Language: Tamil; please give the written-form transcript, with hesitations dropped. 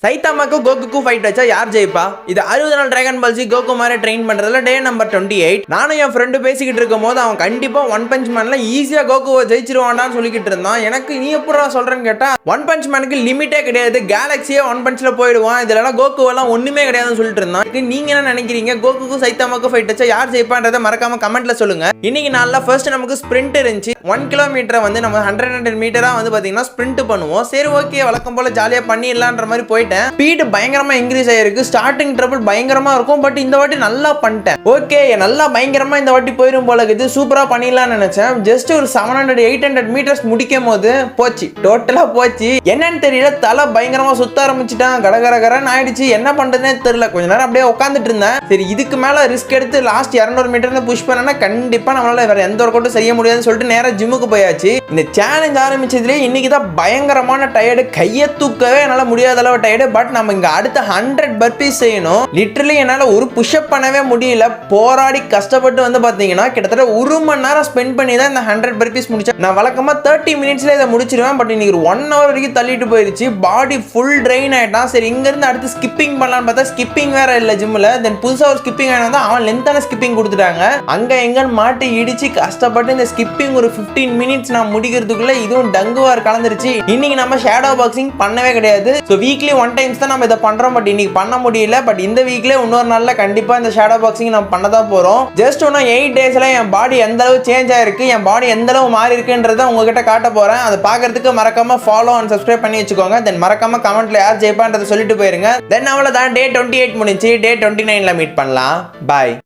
சைதாமாக்கு கோகுக்கு ஃபைட் வச்சா யார் ஜெயிப்பா? இது 60 நாள் டிராகன் பால் ஜி கோகு மாதிரி ட்ரெயின் பண்றதுல டே நம்பர் 28. நானும் என் ஃப்ரெண்டு பேசிக்கிட்டு இருக்கும் போது அவன் கண்டிப்பா ஒன் பஞ்ச் மேன்ல ஈஸியா கோகுவை ஜெயிச்சிருவான்டான்னு சொல்லிக்கிட்டு இருந்தான். எனக்கு நீ எப்படா சொல்றேன்னு கேட்டா ஒன் பஞ்ச் மேனுக்கு லிமிட்டே கிடையாது, கேலக்சியே ஒன் பஞ்ச்ல போயிடுவான், இதெல்லாம் கோகுவெல்லாம் ஒண்ணுமே கிடையாதுன்னு சொல்லிட்டு இருந்தான். நீங்க என்ன நினைக்கிறீங்க? கோகுக்கு சைதாமாக்கு ஃபைட் வச்சா யார் ஜெயிப்பான்றதை மறக்காம கமெண்ட்ல சொல்லுங்க. இன்னைக்கு நாள்ல ஃபர்ஸ்ட் நமக்கு ஸ்பிரிண்ட் இருந்துச்சு. 1 கிலோமீட்டரை வந்து நம்ம 100 மீட்டரா வந்து பாத்தீங்கன்னா ஸ்பிரிண்ட் பண்ணுவோம். சரி ஓகே, வழக்கம் போல ஜாலியா பண்ணிடலான்ற மாதிரி போயிட்டேன். ஸ்பீடு பயங்கரமா இன்க்ரீஸ் ஆயிருக்கு. ஸ்டார்டிங் ட்ரபிள் பயங்கரமா இருக்கும், பட் இந்த வாட்டி நல்லா பண்ணிட்டேன். ஓகே, நல்லா பயங்கரமா இந்த வாட்டி போயிரும் போல இருக்குது. சூப்பரா பண்ணிடலாம்னு நினைச்சேன். ஜஸ்ட் ஒரு 700-800 மீட்டர்ஸ் முடிக்கும் போது போச்சு, டோட்டலா போச்சு. என்னன்னு தெரியல, தலை பயங்கரமா சுத்த ஆரம்பிச்சுட்டான். கடகரகரன்னு ஆயிடுச்சு. என்ன பண்றதுன்னே தெரியல. கொஞ்ச நேரம் அப்படியே உட்காந்துட்டு இருந்தேன். சரி, இதுக்கு மேல ரிஸ்க் எடுத்து லாஸ்ட் 200 மீட்டர் புஷ் பண்ணா கண்டிப்பா நம்மளால வேற எந்த ஒரு கோட்டும் செய்ய முடியாதுன்னு சொல்லிட்டு நேரா ஜிம்முக்கு போயாச்சு. இந்த சேலஞ்ச் ஆரம்பிச்சதுலேயே இன்னைக்கு தான் பயங்கரமான டயர்டு. கையை தூக்கவே என்னால முடியாத அளவு டயர்டு. பட் நம்ம இங்க அடுத்த 100 பர்பீஸ் செய்யணும். லிட்டரலி என்னால ஒரு புஷ்அப் பண்ணவே முடியல. போராடி கஷ்டப்பட்டு வந்து பாத்தீங்கன்னா கிட்டத்தட்ட 1 மணி நேரம் ஸ்பெண்ட் பண்ணி தான் இந்த 100 பர்பீஸ் முடிச்சேன். நான் வழக்கமா 30 மினிட்ஸ்ல இதை முடிச்சிருவேன். பட் இன்னைக்கு 1 ஹவர் வரைக்கும் தள்ளிட்டு போயிருச்சு. பாடி ஃபுல் ட்ரெயின் ஆயிட்டான். சரி, இங்க இருந்து அடுத்து ஸ்கிப்பிங் பண்ணலாம்னு பார்த்தா ஸ்கிப்பிங் வேற இல்ல ஜிம்ல. தென் புதுசா ஒரு ஸ்கிப்பிங் ஆனா அவன் லென்த்தான ஸ்கிப்பிங் கொடுத்துட்டாங்க. அங்க எங்கன்னு மாட்டி இடிச்சு கஷ்டப்பட்டு இந்த ஸ்கிப்பிங் ஒரு 15 மினிட்ஸ் நான் முடிக்கிறதுக்குள்ள இதுவும் டங்குவார் கலந்துருச்சு. இன்னைக்கு நம்ம ஷேடோ பாக்ஸிங் பண்ணவே கிடையாது. ஸோ வீக்லி 1 டைம்ஸ் தான் நம்ம இதை பண்றோம். பட் இன்னைக்கு பண்ண முடியல. பட் இந்த வீக்ல இன்னொரு நாள்ல கண்டிப்பா இந்த ஷேடோ பாக்ஸிங் நம்ம பண்ண தான் போறோம். ஜஸ்ட் இன்னும் 8 டேஸ்ல என் பாடி எந்த அளவு சேஞ்ச் ஆயிருக்கு, என் பாடி எந்த அளவு மாறி இருக்குன்றத உங்ககிட்ட காட்ட போறேன். அதை பாக்குறதுக்கு மறக்காம ஃபாலோ அண்ட் சப்ஸ்கிரைப் பண்ணி வச்சுக்கோங்க. தென் மறக்காம கமெண்ட்ல யார் ஜெயிப்பான்றதை சொல்லிட்டு போயிருங்க. தென் அவ்வளவுதான், டே 28 முடிஞ்சு. டே 29ல மீட் பண்ணலாம். பாய்.